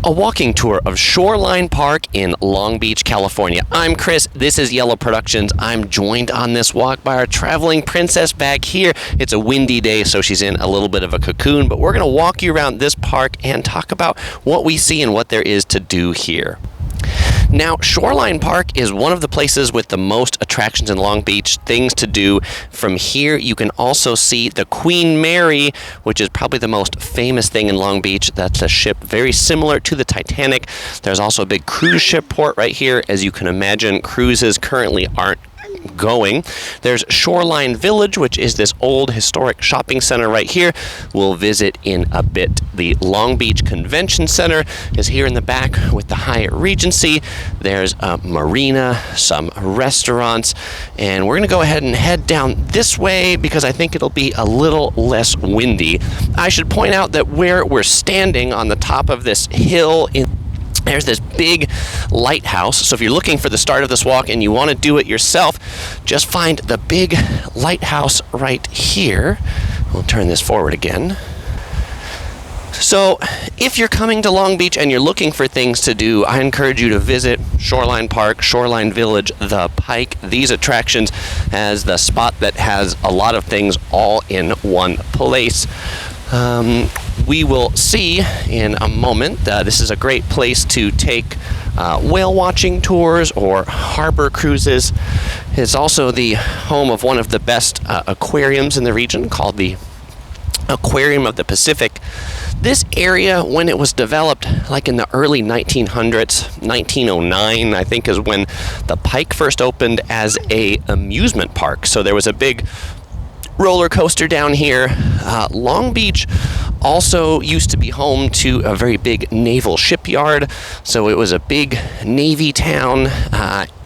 A walking tour of Shoreline Park in Long Beach, California. I'm Chris. This is Yellow Productions. I'm joined on this walk by our traveling princess back here. It's a windy day, so she's in a little bit of a cocoon, but we're going to walk you around this park and talk about what we see and what there is to do here. Now, Shoreline Park is one of the places with the most attractions in Long Beach, things to do. From here, you can also see the Queen Mary, which is probably the most famous thing in Long Beach. That's a ship very similar to the Titanic. There's also a big cruise ship port right here. As you can imagine, cruises currently aren't going. There's Shoreline Village, which is this old historic shopping center right here. We'll visit in a bit. The Long Beach Convention Center is here in the back with the Hyatt Regency. There's a marina, some restaurants, and we're going to go ahead and head down this way because I think it'll be a little less windy. I should point out that where we're standing on the top of this hill there's this big lighthouse. So if you're looking for the start of this walk and you want to do it yourself, just find the big lighthouse right here. We'll turn this forward again. So if you're coming to Long Beach and you're looking for things to do, I encourage you to visit Shoreline Park, Shoreline Village, the Pike, these attractions as the spot that has a lot of things all in one place. We will see in a moment. This is a great place to take whale watching tours or harbor cruises. It's also the home of one of the best aquariums in the region called the Aquarium of the Pacific. This area, when it was developed, like in the early 1900s, 1909, I think is when the Pike first opened as a amusement park. So there was a big roller coaster down here. Long Beach also used to be home to a very big naval shipyard, so it was a big Navy town,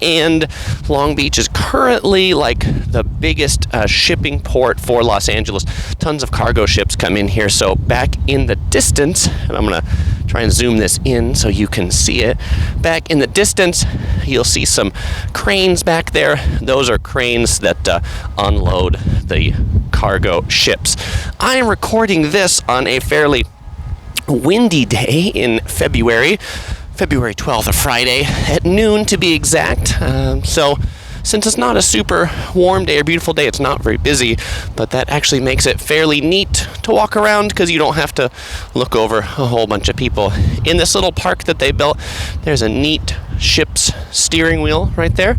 and Long Beach is currently like the biggest shipping port for Los Angeles. Tons of cargo ships come in here. So back in the distance, and I'm gonna try and zoom this in so you can see it. Back in the distance, you'll see some cranes back there. Those are cranes that unload the cargo ships. I am recording this on a fairly windy day in February 12th, a Friday, at noon to be exact. So since it's not a super warm day or beautiful day, it's not very busy, but that actually makes it fairly neat to walk around because you don't have to look over a whole bunch of people. In this little park that they built, there's a neat ship's steering wheel right there.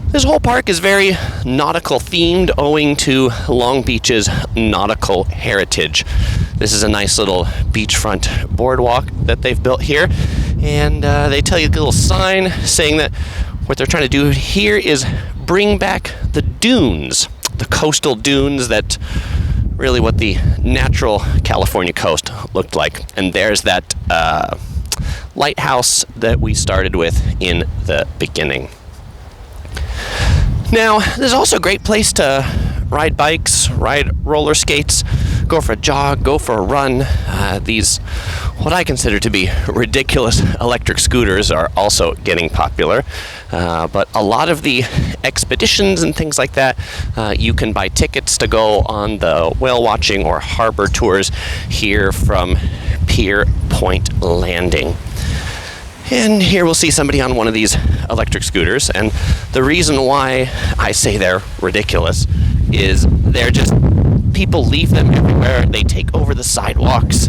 This whole park is very nautical themed owing to Long Beach's nautical heritage. This is a nice little beachfront boardwalk that they've built here, and they tell you a little sign saying that what they're trying to do here is bring back the dunes, the coastal dunes that really what the natural California coast looked like. And there's that lighthouse that we started with in the beginning. Now, there's also a great place to ride bikes, ride roller skates, go for a jog, go for a run. These, what I consider to be ridiculous electric scooters, are also getting popular. But a lot of the expeditions and things like that, you can buy tickets to go on the whale watching or harbor tours here from Pier Point Landing. And here we'll see somebody on one of these electric scooters. And the reason why I say they're ridiculous is they're just, people leave them everywhere. They take over the sidewalks.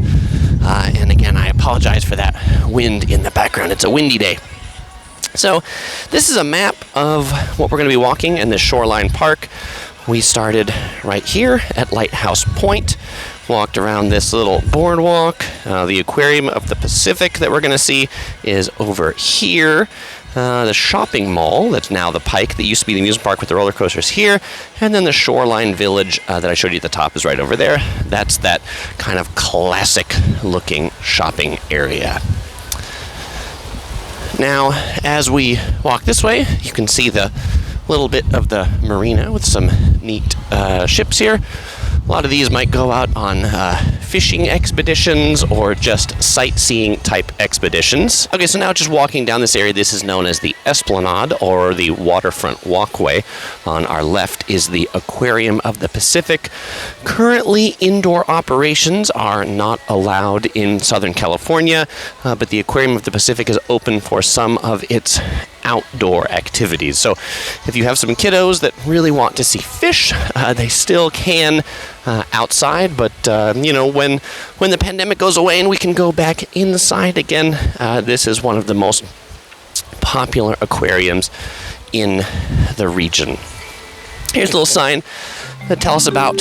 And again, I apologize for that wind in the background. It's a windy day. So this is a map of what we're going to be walking in the Shoreline Park. We started right here at Lighthouse Point. Walked around this little boardwalk. The Aquarium of the Pacific that we're going to see is over here. The shopping mall, that's now the Pike, that used to be the amusement park with the roller coasters here. And then the Shoreline Village that I showed you at the top is right over there. That's that kind of classic looking shopping area. Now, as we walk this way, you can see the little bit of the marina with some neat ships here. A lot of these might go out on fishing expeditions or just sightseeing type expeditions. Okay, so now just walking down this area, this is known as the Esplanade or the Waterfront Walkway. On our left is the Aquarium of the Pacific. Currently, indoor operations are not allowed in Southern California, but the Aquarium of the Pacific is open for some of its outdoor activities. So if you have some kiddos that really want to see fish, they still can outside, but when the pandemic goes away and we can go back inside again, this is one of the most popular aquariums in the region. Here's a little sign that tells us about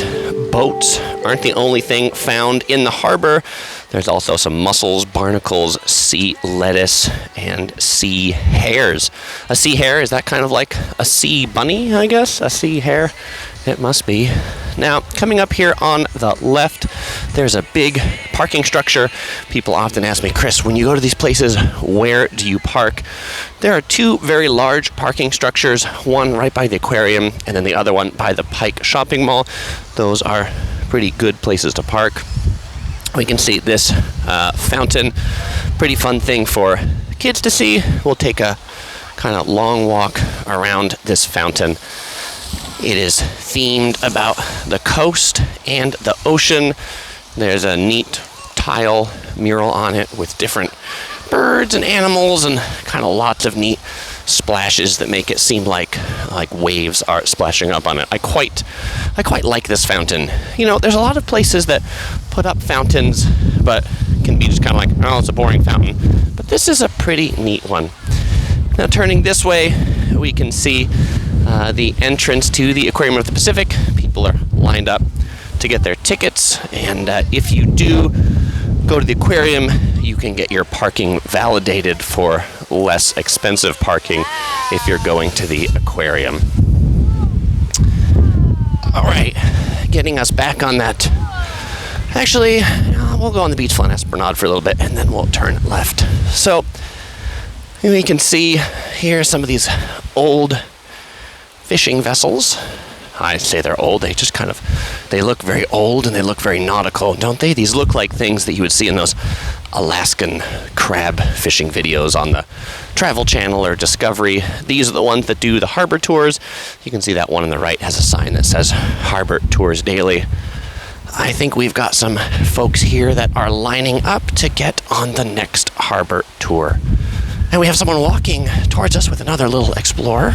boats aren't the only thing found in the harbor. There's also some mussels, barnacles, sea lettuce, and sea hares. A sea hare, is that kind of like a sea bunny, I guess? A sea hare? It must be. Now, coming up here on the left, there's a big parking structure. People often ask me, Chris, when you go to these places, where do you park? There are two very large parking structures, one right by the aquarium and then the other one by the Pike Shopping Mall. Those are pretty good places to park. We can see this fountain, pretty fun thing for kids to see. We'll take a kind of long walk around this fountain. It is themed about the coast and the ocean. There's a neat tile mural on it with different birds and animals and kind of lots of neat splashes that make it seem like waves are splashing up on it. I quite like this fountain. You know, there's a lot of places that put up fountains but can be just kind of like, oh, it's a boring fountain. But this is a pretty neat one. Now turning this way, we can see the entrance to the Aquarium of the Pacific. People are lined up to get their tickets, and if you do go to the aquarium, you can get your parking validated for less expensive parking if you're going to the aquarium. All right, getting us back on that. Actually, we'll go on the beachfront Esplanade for a little bit, and then we'll turn left. So we can see here some of these old fishing vessels. I say they're old. They look very old and they look very nautical, don't they? These look like things that you would see in those Alaskan crab fishing videos on the Travel Channel or Discovery. These are the ones that do the harbor tours. You can see that one on the right has a sign that says Harbor Tours Daily. I think we've got some folks here that are lining up to get on the next harbor tour. And we have someone walking towards us with another little explorer.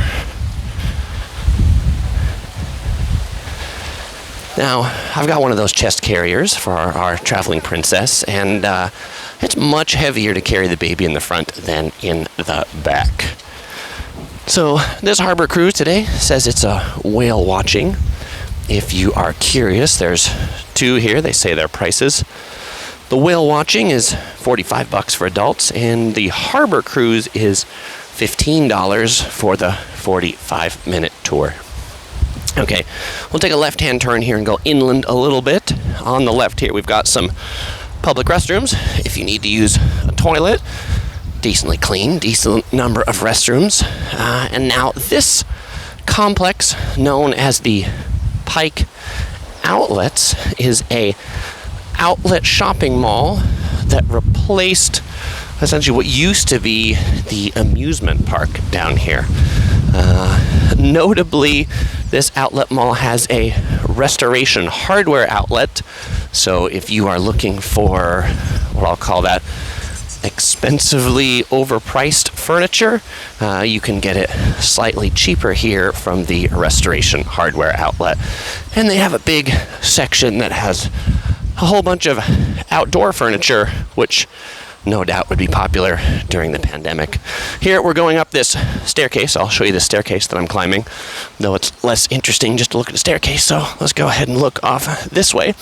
Now, I've got one of those chest carriers for our traveling princess, and it's much heavier to carry the baby in the front than in the back. So this harbor cruise today says it's a whale watching. If you are curious, there's two here. They say their prices. The whale watching is $45 for adults, and the harbor cruise is $15 for the 45-minute tour. Okay, we'll take a left-hand turn here and go inland a little bit. On the left here, we've got some public restrooms. If you need to use a toilet, decently clean, decent number of restrooms. And now this complex, known as the Pike Outlets, is a outlet shopping mall that replaced essentially what used to be the amusement park down here. Notably, this outlet mall has a restoration hardware outlet. So if you are looking for what I'll call that expensively overpriced furniture, you can get it slightly cheaper here from the restoration hardware outlet. And they have a big section that has a whole bunch of outdoor furniture, which no doubt would be popular during the pandemic. Here we're going up this staircase. I'll show you the staircase that I'm climbing, though it's less interesting just to look at the staircase. So let's go ahead and look off this way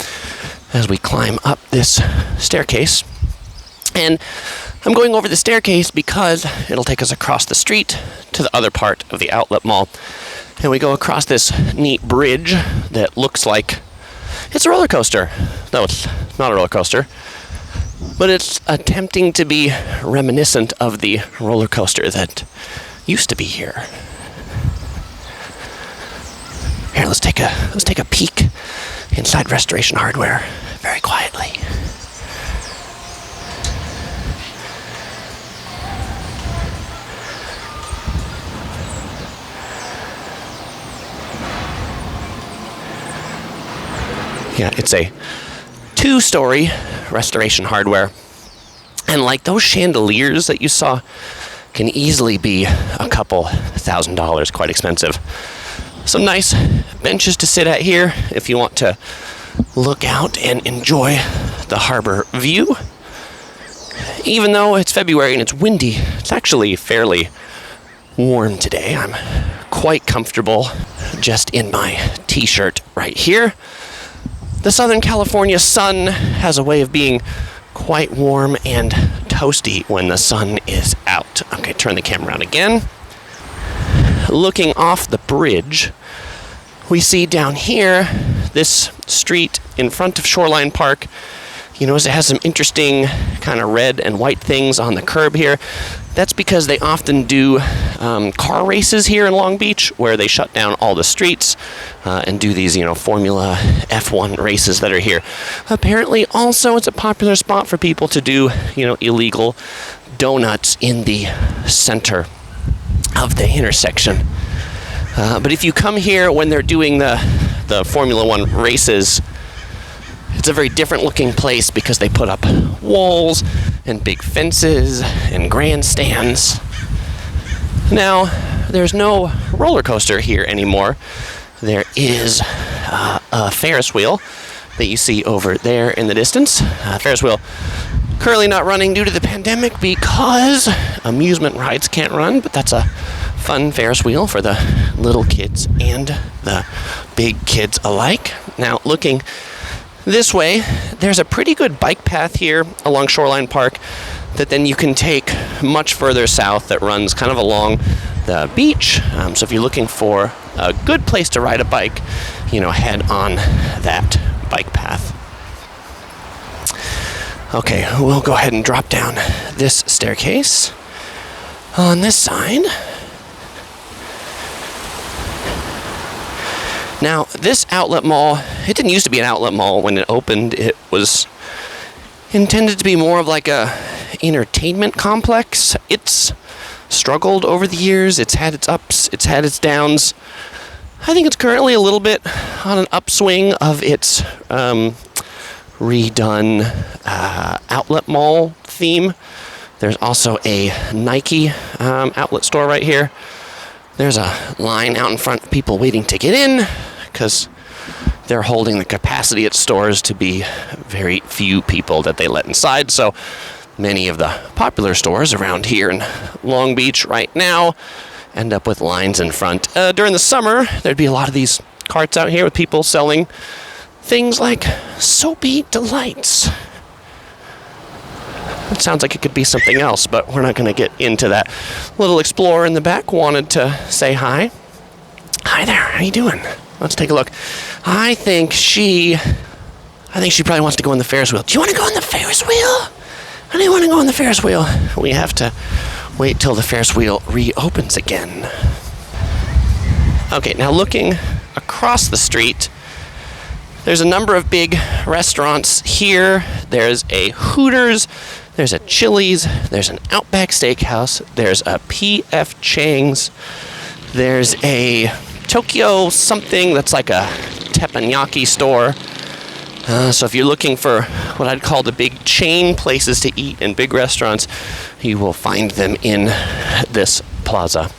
as we climb up this staircase. And I'm going over the staircase because it'll take us across the street to the other part of the outlet mall. And we go across this neat bridge that looks like it's a roller coaster. No, it's not a roller coaster. But it's attempting to be reminiscent of the roller coaster that used to be here. Here, let's take a peek inside Restoration Hardware very quietly. Yeah, it's a 2-story Restoration Hardware. And like those chandeliers that you saw can easily be a couple $1,000, quite expensive. Some nice benches to sit at here if you want to look out and enjoy the harbor view. Even though it's February and it's windy, it's actually fairly warm today. I'm quite comfortable just in my t-shirt right here. The Southern California sun has a way of being quite warm and toasty when the sun is out. Okay, turn the camera around again. Looking off the bridge, we see down here this street in front of Shoreline Park. You notice it has some interesting kind of red and white things on the curb here. That's because they often do car races here in Long Beach, where they shut down all the streets and do these, Formula F1 races that are here. Apparently, also, it's a popular spot for people to do, illegal donuts in the center of the intersection. But if you come here when they're doing the Formula One races, it's a very different looking place because they put up walls and big fences and grandstands. Now, there's no roller coaster here anymore. There is a Ferris wheel that you see over there in the distance. Ferris wheel currently not running due to the pandemic because amusement rides can't run, but that's a fun Ferris wheel for the little kids and the big kids alike. Now, looking this way, there's a pretty good bike path here along Shoreline Park that then you can take much further south that runs kind of along the beach. So if you're looking for a good place to ride a bike, head on that bike path. Okay, we'll go ahead and drop down this staircase on this side. Now, this outlet mall, it didn't used to be an outlet mall when it opened. It was intended to be more of like a entertainment complex. It's struggled over the years. It's had its ups, it's had its downs. I think it's currently a little bit on an upswing of its redone outlet mall theme. There's also a Nike outlet store right here. There's a line out in front of people waiting to get in because they're holding the capacity at stores to be very few people that they let inside. So many of the popular stores around here in Long Beach right now end up with lines in front. During the summer, there'd be a lot of these carts out here with people selling things like soapy delights. It sounds like it could be something else, but we're not going to get into that. Little explorer in the back wanted to say hi. Hi there, how you doing? Let's take a look. I think she probably wants to go on the Ferris wheel. Do you want to go on the Ferris wheel? I don't want to go on the Ferris wheel. We have to wait till the Ferris wheel reopens again. Okay, now looking across the street, there's a number of big restaurants here. There's a Hooters, there's a Chili's, there's an Outback Steakhouse, there's a P.F. Chang's, there's a Tokyo something that's like a teppanyaki store. So if you're looking for what I'd call the big chain places to eat and big restaurants, you will find them in this plaza.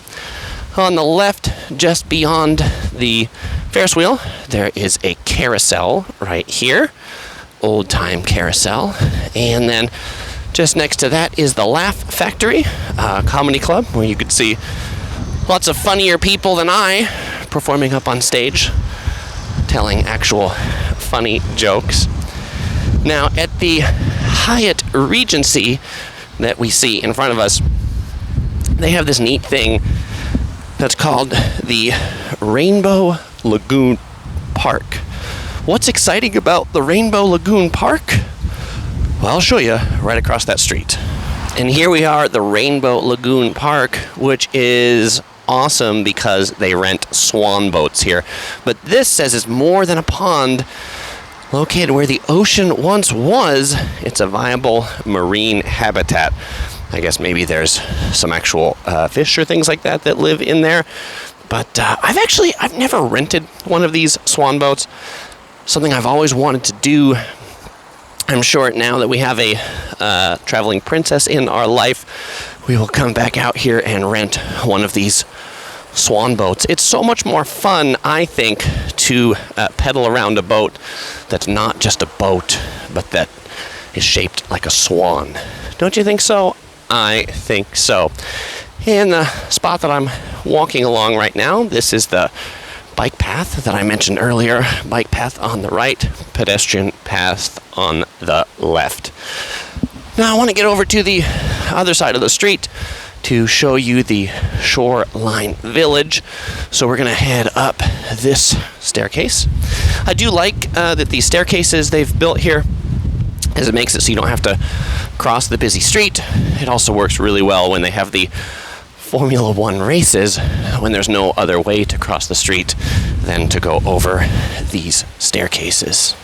On the left, just beyond the Ferris wheel, there is a carousel right here. Old time carousel. And then just next to that is the Laugh Factory, comedy club, where you could see lots of funnier people than I performing up on stage, telling actual funny jokes. Now, at the Hyatt Regency that we see in front of us, they have this neat thing that's called the Rainbow Lagoon Park. What's exciting about the Rainbow Lagoon Park? Well, I'll show you right across that street. And here we are at the Rainbow Lagoon Park, which is awesome because they rent swan boats here. But this says it's more than a pond. Located where the ocean once was, it's a viable marine habitat. I guess maybe there's some actual fish or things like that that live in there. But I've never rented one of these swan boats. Something I've always wanted to do. I'm sure now that we have a traveling princess in our life, we will come back out here and rent one of these swan boats. It's so much more fun, I think, to pedal around a boat that's not just a boat, but that is shaped like a swan. Don't you think so? I think so. In the spot that I'm walking along right now, this is the bike path that I mentioned earlier. Bike path on the right, pedestrian path on the left. Now I want to get over to the other side of the street to show you the Shoreline Village. So we're going to head up this staircase. I do like that these staircases they've built here, as it makes it so you don't have to cross the busy street. It also works really well when they have the Formula One races, when there's no other way to cross the street than to go over these staircases.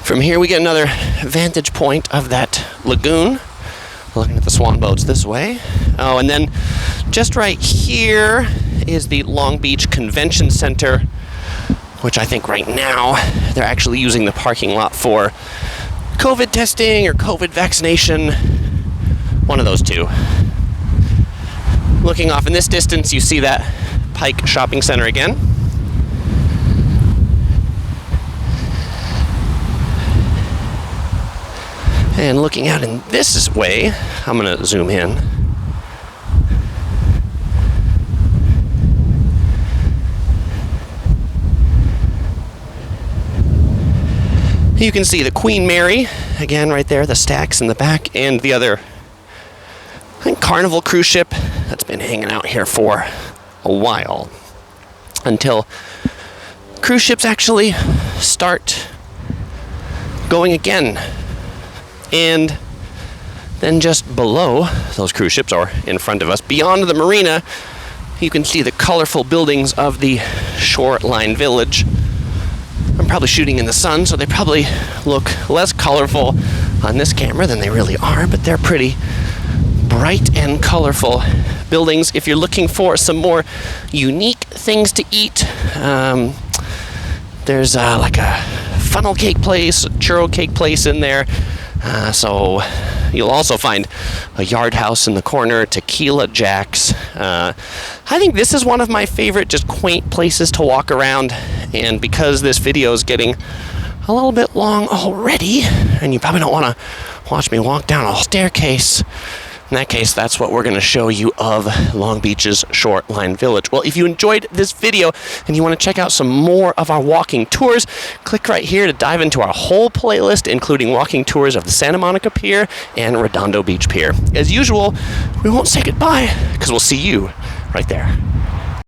From here we get another vantage point of that lagoon. Looking at the swan boats this way. Oh, and then just right here is the Long Beach Convention Center, which I think right now they're actually using the parking lot for COVID testing or COVID vaccination. One of those two. Looking off in this distance, you see that Pike Shopping Center again. And looking out in this way, I'm going to zoom in. You can see the Queen Mary, again right there, the stacks in the back, and the other, I think, Carnival cruise ship that's been hanging out here for a while. Until cruise ships actually start going again. And then just below those cruise ships, or in front of us, beyond the marina, you can see the colorful buildings of the Shoreline Village. I'm probably shooting in the sun, so they probably look less colorful on this camera than they really are, but they're pretty bright and colorful buildings. If you're looking for some more unique things to eat, there's like a funnel cake place, a churro cake place in there. So you'll also find a Yard House in the corner, Tequila Jack's. I think this is one of my favorite just quaint places to walk around. And because this video is getting a little bit long already, and you probably don't want to watch me walk down a staircase, in that case, that's what we're going to show you of Long Beach's Shoreline Village. Well, if you enjoyed this video and you want to check out some more of our walking tours, click right here to dive into our whole playlist, including walking tours of the Santa Monica Pier and Redondo Beach Pier. As usual, we won't say goodbye because we'll see you right there.